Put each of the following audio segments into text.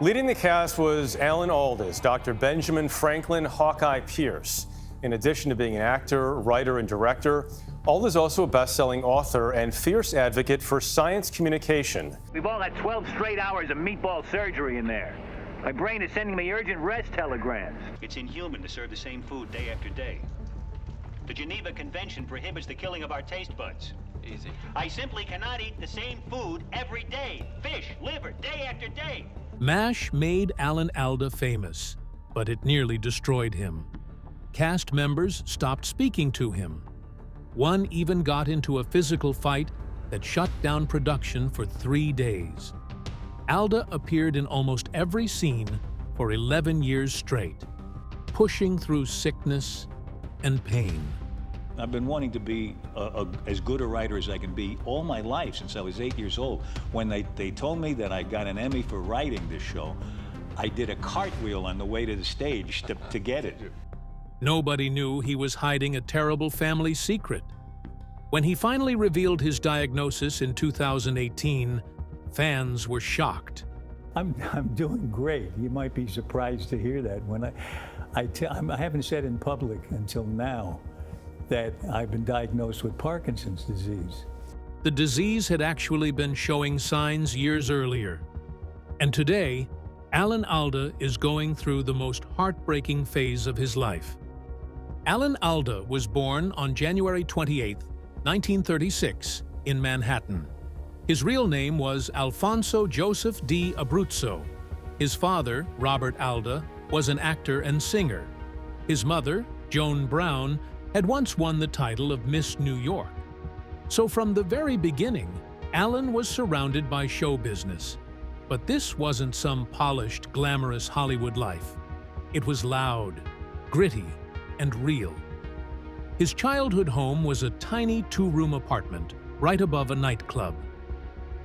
Leading the cast was Alan Alda as Dr. Benjamin Franklin Hawkeye Pierce. In addition to being an actor, writer, and director, Alda is also a best-selling author and fierce advocate for science communication. We've all had 12 straight hours of meatball surgery in there. My brain is sending me urgent rest telegrams. It's inhuman to serve the same food day after day. The Geneva Convention prohibits the killing of our taste buds. Easy. I simply cannot eat the same food every day. Fish, liver, day after day. MASH made Alan Alda famous, but it nearly destroyed him. Cast members stopped speaking to him. One even got into a physical fight that shut down production for 3 days. Alda appeared in almost every scene for 11 years straight, pushing through sickness and pain. I've been wanting to be as good a writer as I can be all my life, since I was 8 years old. When they told me that I got an Emmy for writing this show, I did a cartwheel on the way to the stage to get it. Nobody knew he was hiding a terrible family secret. When he finally revealed his diagnosis in 2018, fans were shocked. I'm doing great. You might be surprised to hear that. When I haven't said in public until now that I've been diagnosed with Parkinson's disease. The disease had actually been showing signs years earlier. And today, Alan Alda is going through the most heartbreaking phase of his life. Alan Alda was born on January 28, 1936, in Manhattan. His real name was Alfonso Joseph D. Abruzzo. His father, Robert Alda, was an actor and singer. His mother, Joan Brown, had once won the title of Miss New York. So from the very beginning, Alan was surrounded by show business. But this wasn't some polished, glamorous Hollywood life. It was loud, gritty, and real. His childhood home was a tiny 2-room apartment right above a nightclub.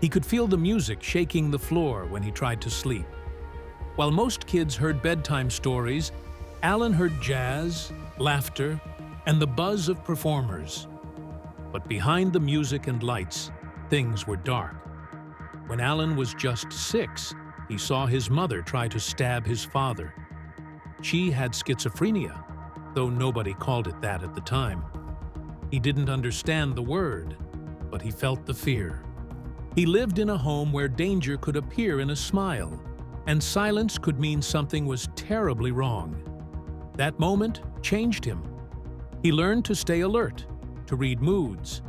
He could feel the music shaking the floor when he tried to sleep. While most kids heard bedtime stories, Alan heard jazz, laughter, and the buzz of performers. But behind the music and lights, things were dark. When Alan was just 6, he saw his mother try to stab his father. She had schizophrenia, though nobody called it that at the time. He didn't understand the word, but he felt the fear. He lived in a home where danger could appear in a smile, and silence could mean something was terribly wrong. That moment changed him. He learned to stay alert, to read moods,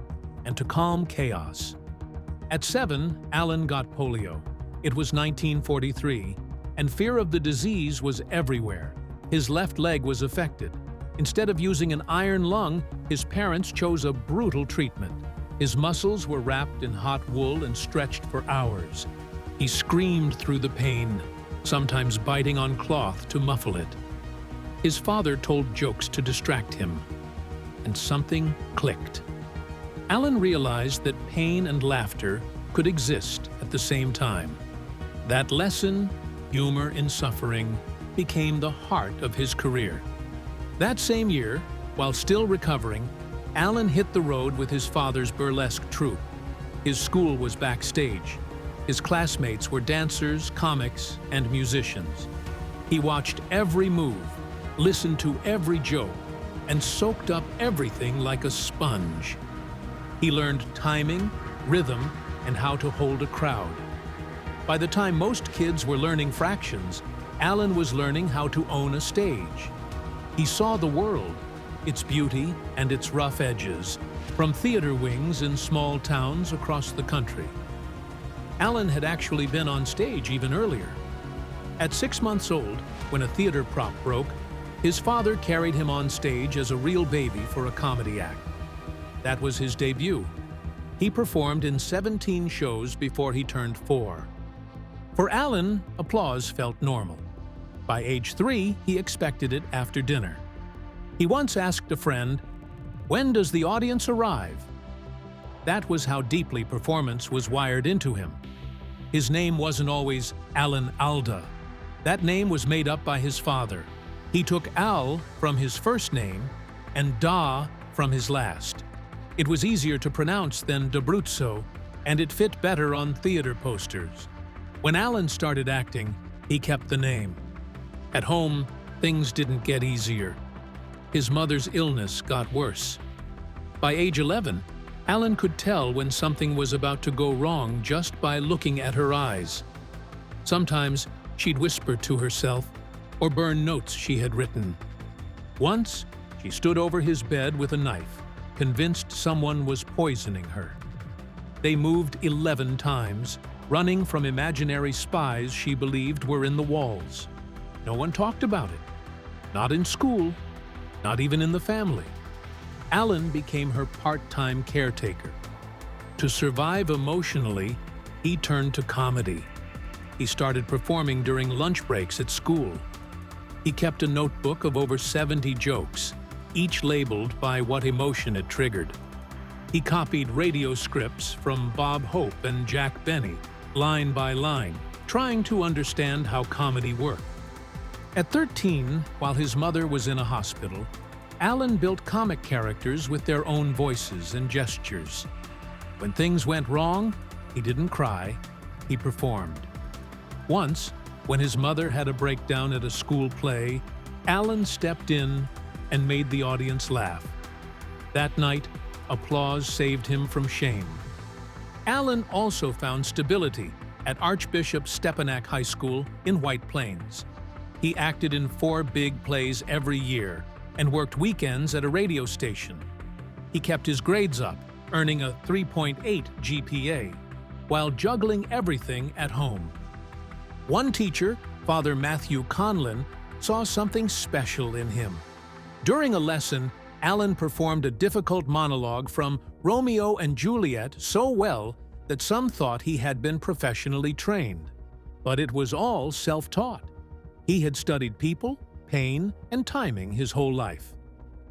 and to calm chaos. At 7, Alan got polio. It was 1943, and fear of the disease was everywhere. His left leg was affected. Instead of using an iron lung, his parents chose a brutal treatment. His muscles were wrapped in hot wool and stretched for hours. He screamed through the pain, sometimes biting on cloth to muffle it. His father told jokes to distract him, and something clicked. Alan realized that pain and laughter could exist at the same time. That lesson, humor in suffering, became the heart of his career. That same year, while still recovering, Alan hit the road with his father's burlesque troupe. His school was backstage. His classmates were dancers, comics, and musicians. He watched every move, listened to every joke, and soaked up everything like a sponge. He learned timing, rhythm, and how to hold a crowd. By the time most kids were learning fractions, Alan was learning how to own a stage. He saw the world, its beauty and its rough edges, from theater wings in small towns across the country. Alan had actually been on stage even earlier. At 6 months old, when a theater prop broke, his father carried him on stage as a real baby for a comedy act. That was his debut. He performed in 17 shows before he turned 4. For Alan, applause felt normal. By age 3, he expected it after dinner. He once asked a friend, "When does the audience arrive?" That was how deeply performance was wired into him. His name wasn't always Alan Alda. That name was made up by his father. He took Al from his first name and Da from his last. It was easier to pronounce than D'Abruzzo, and it fit better on theater posters. When Alan started acting, He kept the name. At home, things didn't get easier. His mother's illness got worse. By age 11, Alan could tell when something was about to go wrong just by looking at her eyes. Sometimes she'd whisper to herself or burn notes she had written. Once, she stood over his bed with a knife, convinced someone was poisoning her. They moved 11 times, running from imaginary spies she believed were in the walls. No one talked about it. Not in school, not even in the family. Alan became her part-time caretaker. To survive emotionally, he turned to comedy. He started performing during lunch breaks at school. He kept a notebook of over 70 jokes, each labeled by what emotion it triggered. He copied radio scripts from Bob Hope and Jack Benny, line by line, trying to understand how comedy worked. At 13, while his mother was in a hospital, Alan built comic characters with their own voices and gestures. When things went wrong, he didn't cry, he performed. Once, when his mother had a breakdown at a school play, Alan stepped in and made the audience laugh. That night, applause saved him from shame. Alan also found stability at Archbishop Stepanak High School in White Plains. He acted in 4 big plays every year and worked weekends at a radio station. He kept his grades up, earning a 3.8 GPA, while juggling everything at home. One teacher, Father Matthew Conlin, saw something special in him. During a lesson, Alan performed a difficult monologue from Romeo and Juliet so well that some thought he had been professionally trained. But it was all self-taught. He had studied people, pain, and timing his whole life.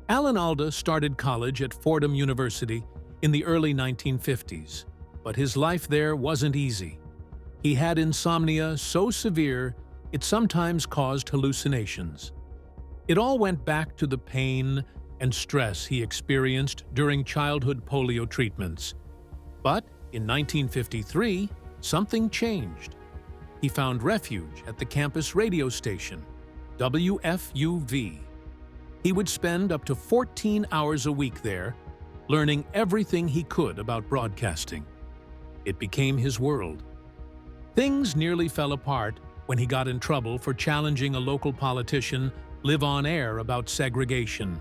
Alan Alda started college at Fordham University in the early 1950s, but his life there wasn't easy. He had insomnia so severe it sometimes caused hallucinations. It all went back to the pain and stress he experienced during childhood polio treatments. But in 1953, something changed. He found refuge at the campus radio station, WFUV. He would spend up to 14 hours a week there, learning everything he could about broadcasting. It became his world. Things nearly fell apart when he got in trouble for challenging a local politician live on air about segregation.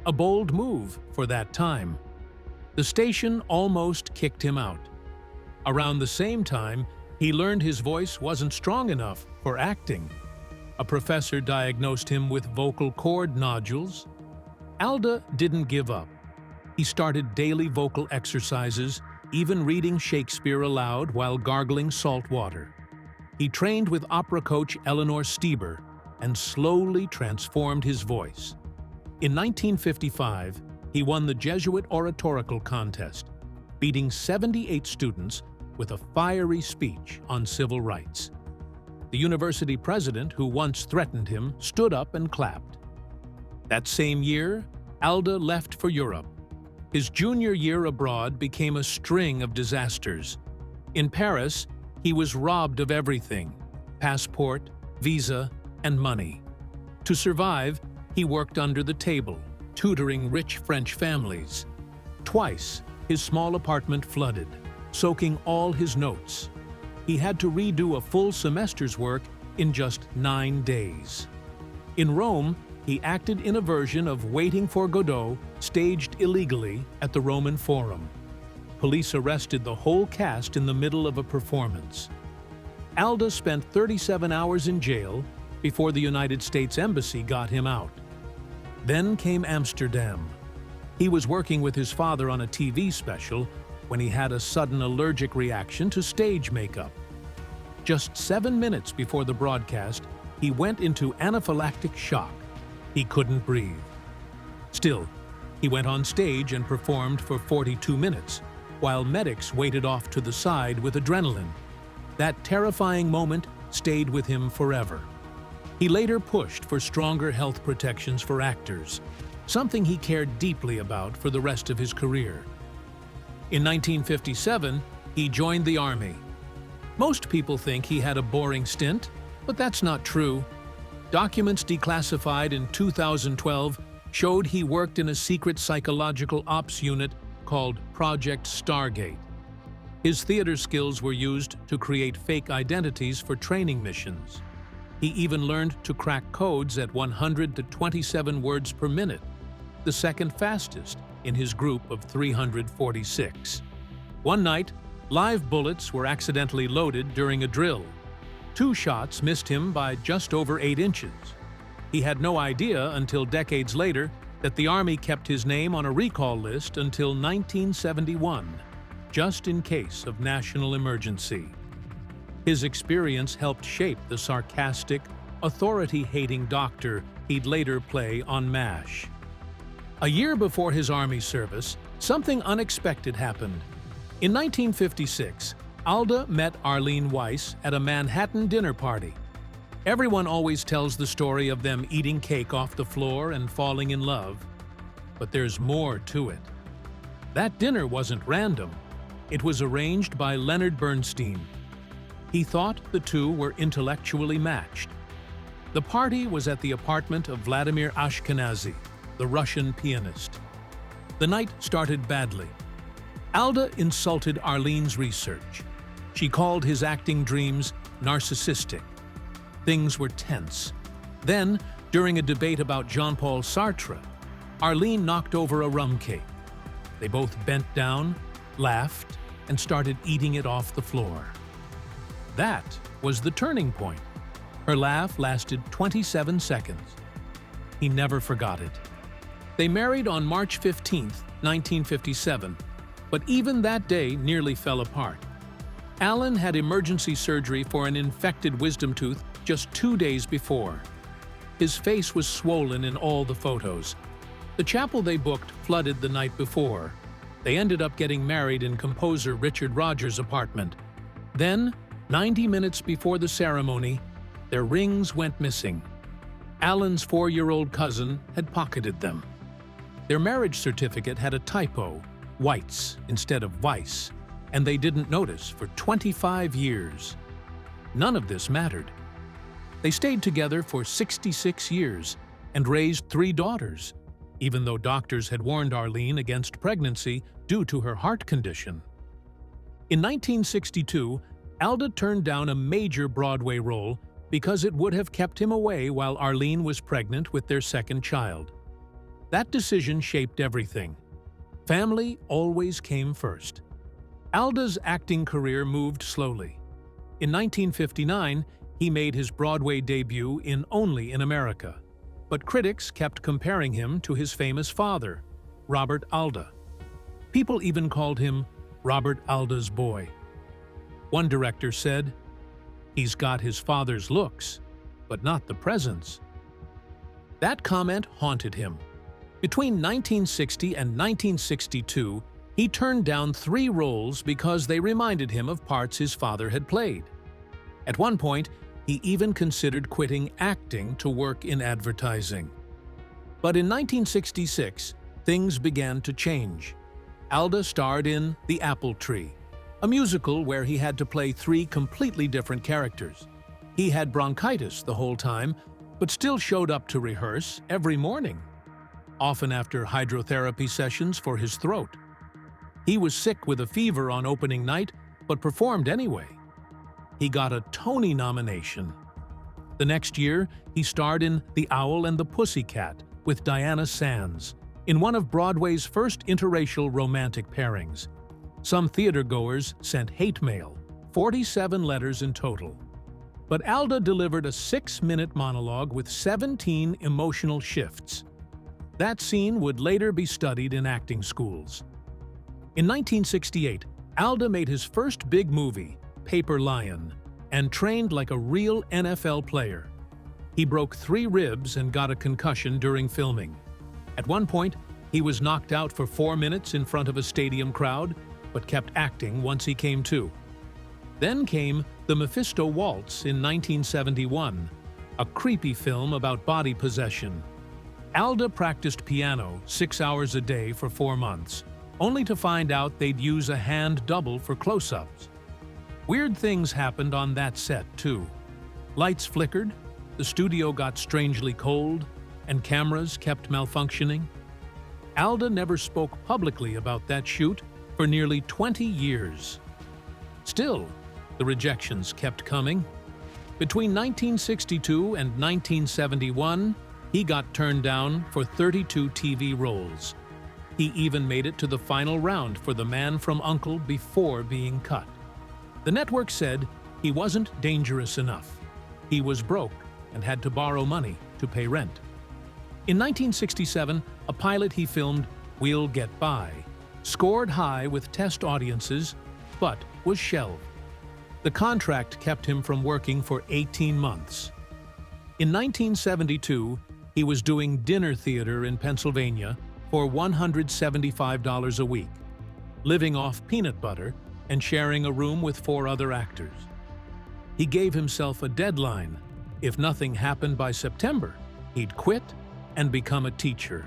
A bold move for that time. The station almost kicked him out. Around the same time, he learned his voice wasn't strong enough for acting. A professor diagnosed him with vocal cord nodules. Alda didn't give up. He started daily vocal exercises, even reading Shakespeare aloud while gargling salt water. He trained with opera coach Eleanor Stieber and slowly transformed his voice. In 1955, he won the Jesuit Oratorical Contest, beating 78 students with a fiery speech on civil rights. The university president, who once threatened him, stood up and clapped. That same year, Alda left for Europe. His junior year abroad became a string of disasters. In Paris, he was robbed of everything: passport, visa, and money. To survive, he worked under the table, tutoring rich French families. Twice, his small apartment flooded, soaking all his notes. He had to redo a full semester's work in just 9 days. In Rome, he acted in a version of Waiting for Godot, staged illegally at the Roman Forum. Police arrested the whole cast in the middle of a performance. Alda spent 37 hours in jail before the United States Embassy got him out. Then came Amsterdam. He was working with his father on a TV special when he had a sudden allergic reaction to stage makeup. Just 7 minutes before the broadcast, he went into anaphylactic shock. He couldn't breathe. Still, he went on stage and performed for 42 minutes, while medics waited off to the side with adrenaline. That terrifying moment stayed with him forever. He later pushed for stronger health protections for actors, something he cared deeply about for the rest of his career. In 1957, he joined the Army. Most people think he had a boring stint, But that's not true. Documents declassified in 2012 showed he worked in a secret psychological ops unit called Project Stargate. His theater skills were used to create fake identities for training missions. He even learned to crack codes at 100 to 27 words per minute, the second fastest in his group of 346. One night, live bullets were accidentally loaded during a drill. 2 shots missed him by just over 8 inches. He had no idea until decades later that the Army kept his name on a recall list until 1971, just in case of national emergency. His experience helped shape the sarcastic, authority-hating doctor he'd later play on MASH. A year before his Army service, something unexpected happened. In 1956, Alda met Arlene Weiss at a Manhattan dinner party. Everyone always tells the story of them eating cake off the floor and falling in love. But there's more to it. That dinner wasn't random. It was arranged by Leonard Bernstein. He thought the two were intellectually matched. The party was at the apartment of Vladimir Ashkenazy, the Russian pianist. The night started badly. Alda insulted Arlene's research. She called his acting dreams narcissistic. Things were tense. Then, during a debate about Jean-Paul Sartre, Arlene knocked over a rum cake. They both bent down, laughed, and started eating it off the floor. That was the turning point. Her laugh lasted 27 seconds. He never forgot it. They married on March 15, 1957, but even that day nearly fell apart. Alan had emergency surgery for an infected wisdom tooth just 2 days before. His face was swollen in all the photos. The chapel they booked flooded the night before. They ended up getting married in composer Richard Rodgers' apartment. Then, 90 minutes before the ceremony, their rings went missing. Alan's 4-year-old cousin had pocketed them. Their marriage certificate had a typo, Weitz instead of Weiss, and they didn't notice for 25 years. None of this mattered. They stayed together for 66 years and raised 3 daughters, even though doctors had warned Arlene against pregnancy due to her heart condition. In 1962, Alda turned down a major Broadway role because it would have kept him away while Arlene was pregnant with their second child. That decision shaped everything. Family always came first. Alda's acting career moved slowly. In 1959, he made his Broadway debut in Only in America, but critics kept comparing him to his famous father, Robert Alda. People even called him Robert Alda's boy. One director said, "He's got his father's looks, but not the presence." That comment haunted him. Between 1960 and 1962, he turned down 3 roles because they reminded him of parts his father had played. At one point, he even considered quitting acting to work in advertising. But in 1966, things began to change. Alda starred in The Apple Tree, a musical where he had to play 3 completely different characters. He had bronchitis the whole time, but still showed up to rehearse every morning, often after hydrotherapy sessions for his throat. He was sick with a fever on opening night, but performed anyway. He got a Tony nomination. The next year, he starred in The Owl and the Pussycat with Diana Sands, in one of Broadway's first interracial romantic pairings. Some theatergoers sent hate mail, 47 letters in total. But Alda delivered a 6-minute monologue with 17 emotional shifts. That scene would later be studied in acting schools. In 1968, Alda made his first big movie, Paper Lion, and trained like a real NFL player. He broke 3 ribs and got a concussion during filming. At one point, he was knocked out for 4 minutes in front of a stadium crowd, but kept acting once he came to. Then came the Meisto Waltz in 1971, a creepy film about body possession. Alda practiced piano 6 hours a day for 4 months, only to find out they'd use a hand double for close-ups. Weird things happened on that set, too. Lights flickered, the studio got strangely cold, and cameras kept malfunctioning. Alda never spoke publicly about that shoot for nearly 20 years. Still, the rejections kept coming. Between 1962 and 1971, he got turned down for 32 TV roles. He even made it to the final round for The Man from U.N.C.L.E. before being cut. The network said he wasn't dangerous enough. He was broke and had to borrow money to pay rent. In 1967, a pilot he filmed, We'll Get By, scored high with test audiences, but was shelved. The contract kept him from working for 18 months. In 1972, he was doing dinner theater in Pennsylvania for $175 a week, living off peanut butter and sharing a room with 4 other actors. He gave himself a deadline. If nothing happened by September, he'd quit and become a teacher.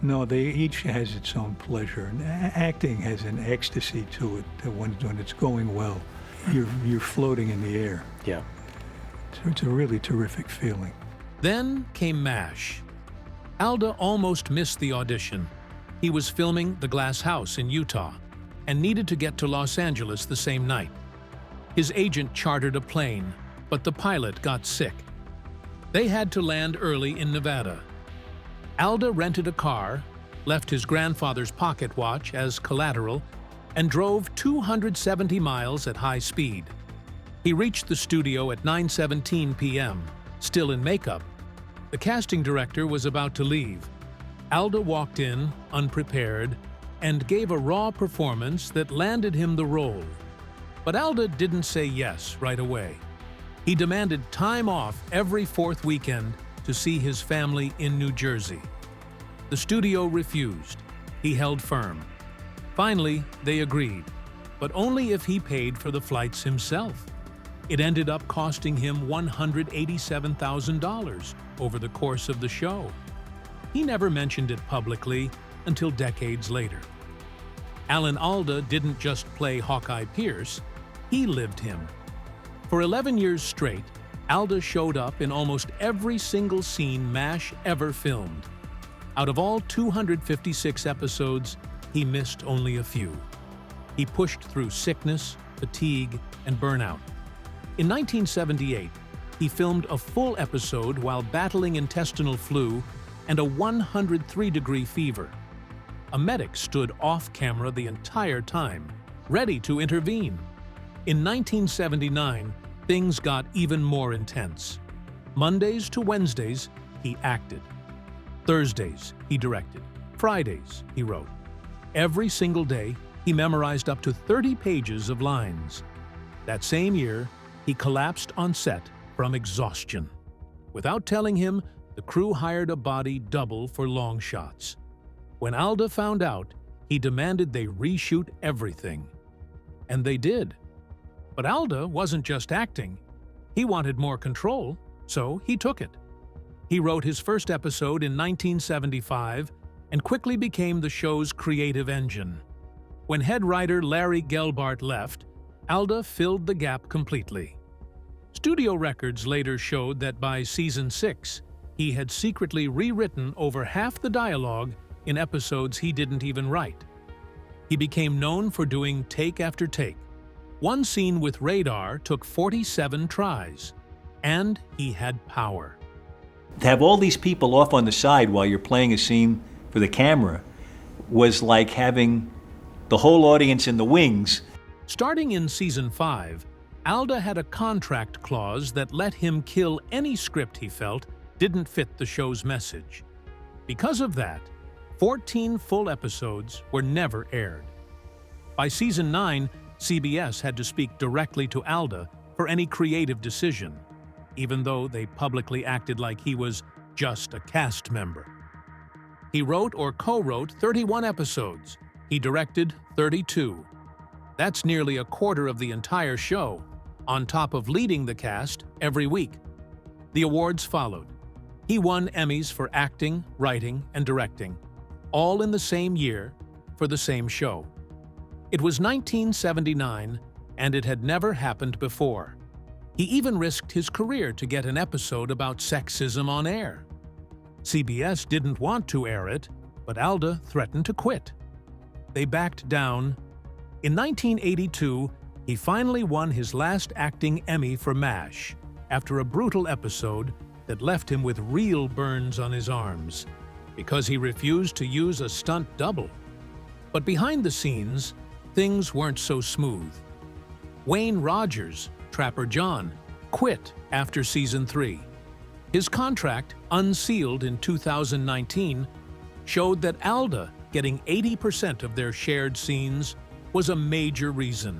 No, they each has its own pleasure. And acting has an ecstasy to it that when it's going well. You're floating in the air. Yeah. So it's a really terrific feeling. Then came MASH. Alda almost missed the audition. He was filming The Glass House in Utah and needed to get to Los Angeles the same night. His agent chartered a plane, but the pilot got sick. They had to land early in Nevada. Alda rented a car, left his grandfather's pocket watch as collateral, and drove 270 miles at high speed. He reached the studio at 9:17 p.m., still in makeup. The casting director was about to leave. Alda walked in, unprepared, and gave a raw performance that landed him the role. But Alda didn't say yes right away. He demanded time off every 4th weekend to see his family in New Jersey. The studio refused. He held firm. Finally, they agreed, but only if he paid for the flights himself. It ended up costing him $187,000 over the course of the show. He never mentioned it publicly until decades later. Alan Alda didn't just play Hawkeye Pierce, he lived him. For 11 years straight, Alda showed up in almost every single scene MASH ever filmed. Out of all 256 episodes, he missed only a few. He pushed through sickness, fatigue, and burnout. In 1978, he filmed a full episode while battling intestinal flu and a 103-degree fever. A medic stood off-camera the entire time, ready to intervene. In 1979, things got even more intense. Mondays to Wednesdays, he acted. Thursdays, he directed. Fridays, he wrote. Every single day, he memorized up to 30 pages of lines. That same year, he collapsed on set from exhaustion. Without telling him, the crew hired a body double for long shots. When Alda found out, he demanded they reshoot everything. And they did. But Alda wasn't just acting. He wanted more control, so he took it. He wrote his first episode in 1975 and quickly became the show's creative engine. When head writer Larry Gelbart left, Alda filled the gap completely. Studio records later showed that by season 6, he had secretly rewritten over half the dialogue in episodes he didn't even write. He became known for doing take after take. One scene with radar took 47 tries, and he had power. To have all these people off on the side while you're playing a scene for the camera was like having the whole audience in the wings. Starting in season 5, Alda had a contract clause that let him kill any script he felt didn't fit the show's message. Because of that, 14 full episodes were never aired. By season 9, CBS had to speak directly to Alda for any creative decision, even though they publicly acted like he was just a cast member. He wrote or co-wrote 31 episodes. He directed 32. That's nearly a quarter of the entire show, on top of leading the cast every week. The awards followed. He won Emmys for acting, writing, and directing, all in the same year for the same show. It was 1979, and it had never happened before. He even risked his career to get an episode about sexism on air. CBS didn't want to air it, but Alda threatened to quit. They backed down. In 1982, he finally won his last acting Emmy for MASH after a brutal episode that left him with real burns on his arms because he refused to use a stunt double. But behind the scenes, things weren't so smooth. Wayne Rogers, Trapper John, quit after season 3. His contract, unsealed in 2019, showed that Alda getting 80% of their shared scenes was a major reason.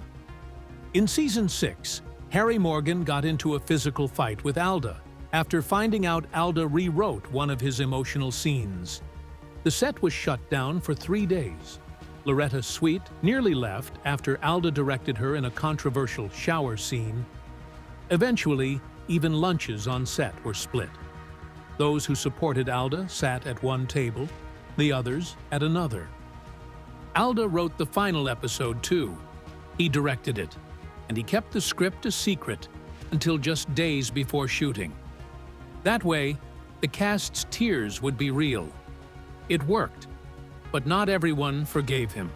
In season 6, Harry Morgan got into a physical fight with Alda after finding out Alda rewrote one of his emotional scenes. The set was shut down for 3 days. Loretta Sweet nearly left after Alda directed her in a controversial shower scene. Eventually, even lunches on set were split. Those who supported Alda sat at one table, the others at another. Alda wrote the final episode too. He directed it, and he kept the script a secret until just days before shooting. That way, the cast's tears would be real. It worked, but not everyone forgave him.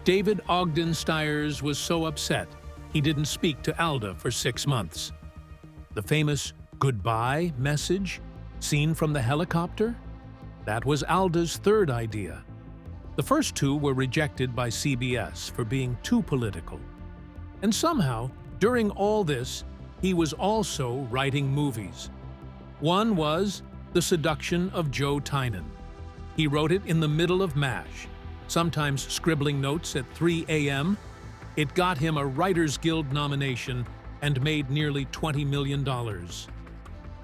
David Ogden Stiers was so upset he didn't speak to Alda for 6 months. The famous goodbye message, seen from the helicopter, that was Alda's third idea. The first 2 were rejected by CBS for being too political. And somehow, during all this, he was also writing movies. One was The Seduction of Joe Tynan. He wrote it in the middle of MASH, sometimes scribbling notes at 3 a.m. It got him a Writers Guild nomination and made nearly $20 million.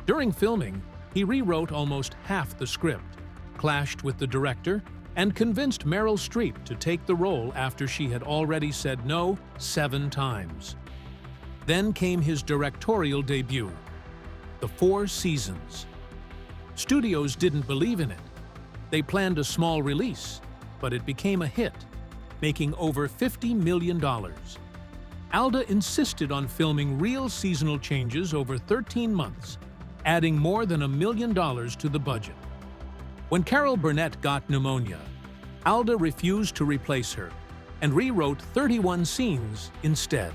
During filming, he rewrote almost half the script, clashed with the director, and convinced Meryl Streep to take the role after she had already said no 7 times. Then came his directorial debut, The 4 Seasons. Studios didn't believe in it. They planned a small release, but it became a hit, making over $50 million. Alda insisted on filming real seasonal changes over 13 months, adding more than $1 million to the budget. When Carol Burnett got pneumonia, Alda refused to replace her and rewrote 31 scenes instead.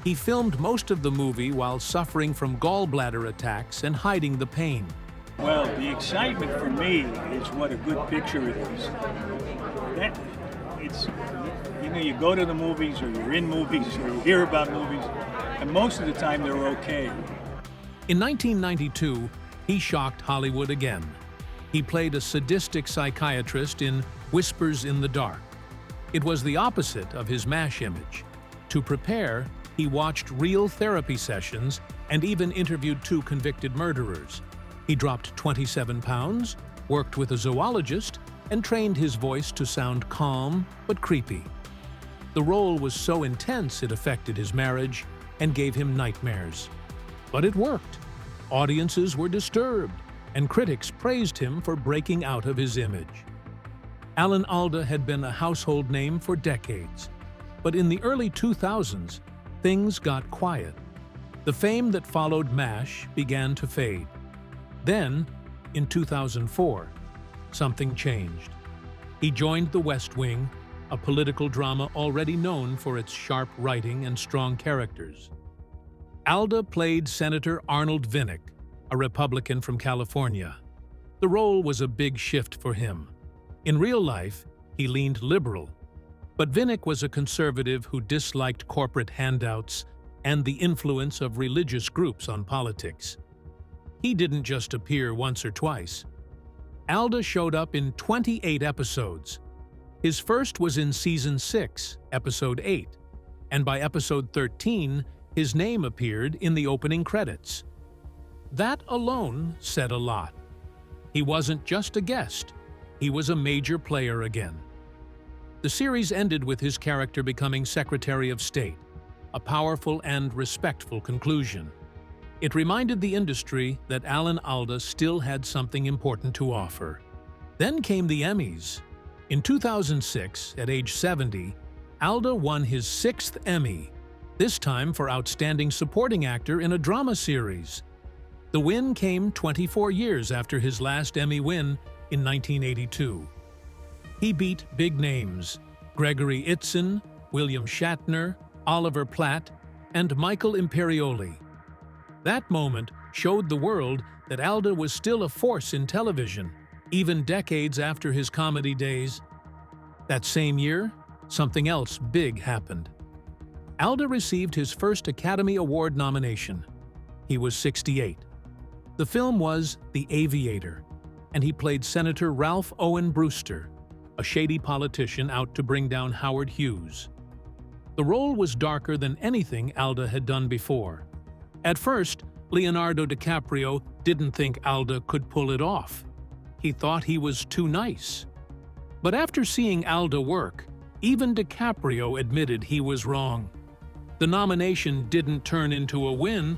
He filmed most of the movie while suffering from gallbladder attacks and hiding the pain. Well, the excitement for me is what a good picture it is. You go to the movies, or you're in movies, or you hear about movies, and most of the time they're okay. In 1992, he shocked Hollywood again. He played a sadistic psychiatrist in Whispers in the Dark. It was the opposite of his MASH image. To prepare, he watched real therapy sessions and even interviewed 2 convicted murderers. He dropped 27 pounds, worked with a zoologist, and trained his voice to sound calm but creepy. The role was so intense it affected his marriage and gave him nightmares. But it worked. Audiences were disturbed, and critics praised him for breaking out of his image. Alan Alda had been a household name for decades, but in the early 2000s, things got quiet. The fame that followed MASH began to fade. Then, in 2004, something changed. He joined The West Wing, a political drama already known for its sharp writing and strong characters. Alda played Senator Arnold Vinnick, a Republican from California. The role was a big shift for him. In real life, he leaned liberal, but Vinnick was a conservative who disliked corporate handouts and the influence of religious groups on politics. He didn't just appear once or twice. Alda showed up in 28 episodes. His first was in Season 6, Episode 8, and by Episode 13, his name appeared in the opening credits. That alone said a lot. He wasn't just a guest, he was a major player again. The series ended with his character becoming Secretary of State, a powerful and respectful conclusion. It reminded the industry that Alan Alda still had something important to offer. Then came the Emmys. In 2006, at age 70, Alda won his 6th Emmy. this time for Outstanding Supporting Actor in a Drama Series. The win came 24 years after his last Emmy win in 1982. He beat big names: Gregory Itzin, William Shatner, Oliver Platt, and Michael Imperioli. That moment showed the world that Alda was still a force in television, even decades after his comedy days. That same year, something else big happened. Alda received his first Academy Award nomination. He was 68. The film was The Aviator, and he played Senator Ralph Owen Brewster, a shady politician out to bring down Howard Hughes. The role was darker than anything Alda had done before. At first, Leonardo DiCaprio didn't think Alda could pull it off. He thought he was too nice. But after seeing Alda work, even DiCaprio admitted he was wrong. The nomination didn't turn into a win.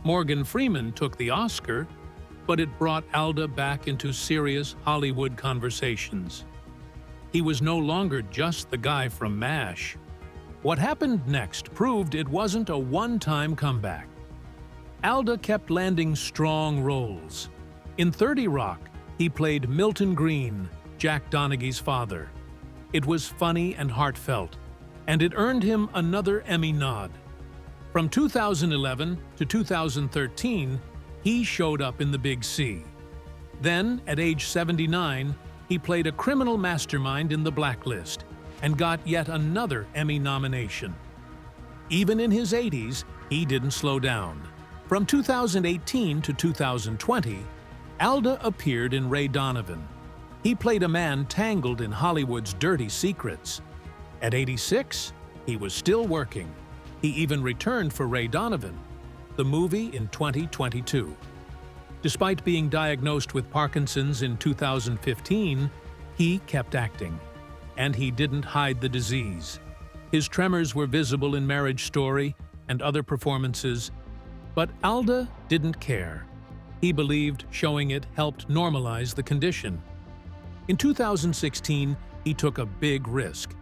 Morgan Freeman took the Oscar, but it brought Alda back into serious Hollywood conversations. He was no longer just the guy from MASH. What happened next proved it wasn't a one-time comeback. Alda kept landing strong roles. In 30 Rock, he played Milton Green, Jack Donaghy's father. It was funny and heartfelt, and it earned him another Emmy nod. From 2011 to 2013, he showed up in The Big C. Then, at age 79, he played a criminal mastermind in The Blacklist and got yet another Emmy nomination. Even in his 80s, he didn't slow down. From 2018 to 2020, Alda appeared in Ray Donovan. He played a man tangled in Hollywood's dirty secrets. At 86, he was still working. He even returned for Ray Donovan, the movie, in 2022. Despite being diagnosed with Parkinson's in 2015, he kept acting. And he didn't hide the disease. His tremors were visible in Marriage Story and other performances, but Alda didn't care. He believed showing it helped normalize the condition. In 2016, he took a big risk.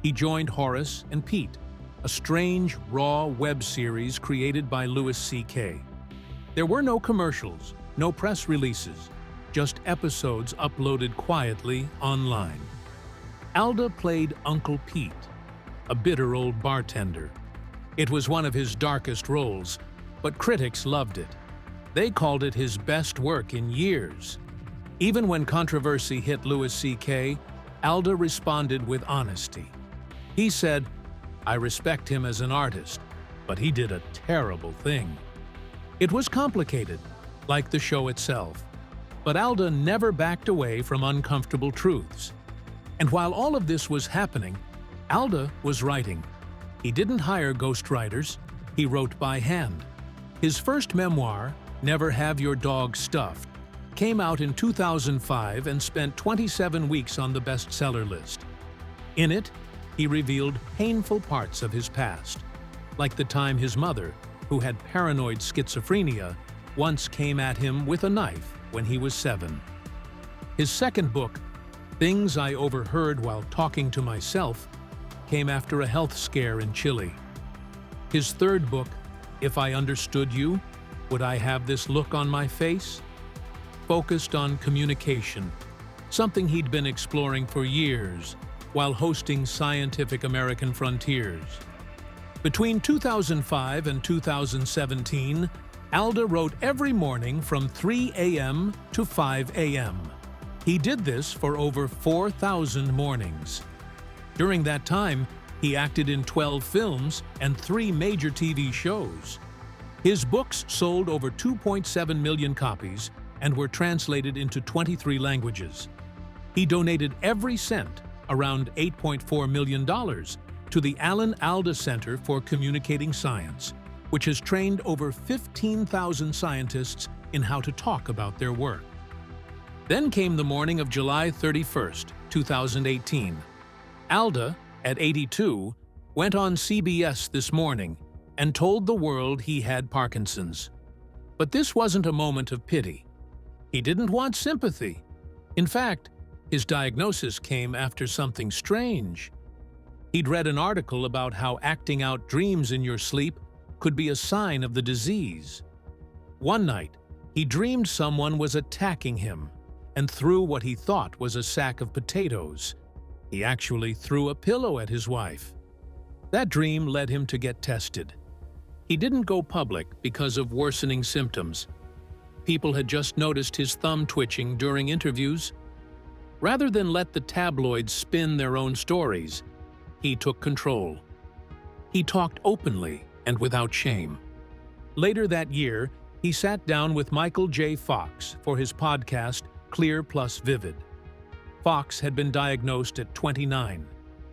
He joined Horace and Pete, a strange, raw web series created by Louis C.K. There were no commercials, no press releases, just episodes uploaded quietly online. Alda played Uncle Pete, a bitter old bartender. It was one of his darkest roles, but critics loved it. They called it his best work in years. Even when controversy hit Louis C.K., Alda responded with honesty. He said, "I respect him as an artist, but he did a terrible thing." It was complicated, like the show itself, but Alda never backed away from uncomfortable truths. And while all of this was happening, Alda was writing. He didn't hire ghostwriters, he wrote by hand. His first memoir, Never Have Your Dog Stuffed, came out in 2005 and spent 27 weeks on the bestseller list. In it, he revealed painful parts of his past, like the time his mother, who had paranoid schizophrenia, once came at him with a knife when he was 7. His second book, Things I Overheard While Talking to Myself, came after a health scare in Chile. His third book, If I Understood You, Would I Have This Look on My Face?, focused on communication, something he'd been exploring for years while hosting Scientific American Frontiers. Between 2005 and 2017, Alda wrote every morning from 3 a.m. to 5 a.m. He did this for over 4,000 mornings. During that time, he acted in 12 films and 3 major TV shows. His books sold over 2.7 million copies and were translated into 23 languages. He donated every cent, around $8.4 million, to the Alan Alda Center for Communicating Science, which has trained over 15,000 scientists in how to talk about their work. Then came the morning of July 31st, 2018. Alda, at 82, went on CBS This Morning and told the world he had Parkinson's. But this wasn't a moment of pity. He didn't want sympathy. In fact, his diagnosis came after something strange. He'd read an article about how acting out dreams in your sleep could be a sign of the disease. One night, he dreamed someone was attacking him and threw what he thought was a sack of potatoes. He actually threw a pillow at his wife. That dream led him to get tested. He didn't go public because of worsening symptoms. People had just noticed his thumb twitching during interviews. Rather than let the tabloids spin their own stories, he took control. He talked openly and without shame. Later that year, he sat down with Michael J. Fox for his podcast, Clear Plus Vivid. Fox had been diagnosed at 29.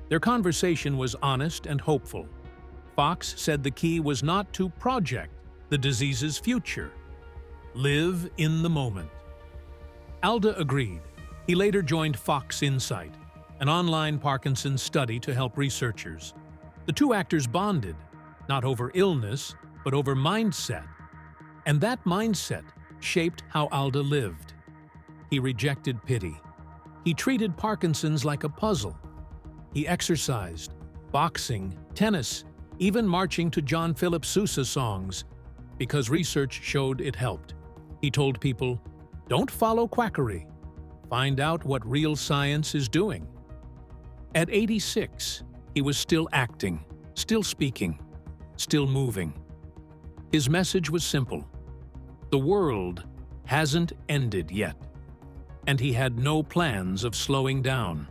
Their conversation was honest and hopeful. Fox said the key was not to project the disease's future. Live in the moment. Alda agreed. He later joined Fox Insight, an online Parkinson's study to help researchers. The two actors bonded, not over illness, but over mindset. And that mindset shaped how Alda lived. He rejected pity. He treated Parkinson's like a puzzle. He exercised, boxing, tennis, even marching to John Philip Sousa songs, because research showed it helped. He told people, don't follow quackery. Find out what real science is doing. At 86, he was still acting, still speaking, still moving. His message was simple. The world hasn't ended yet, and he had no plans of slowing down.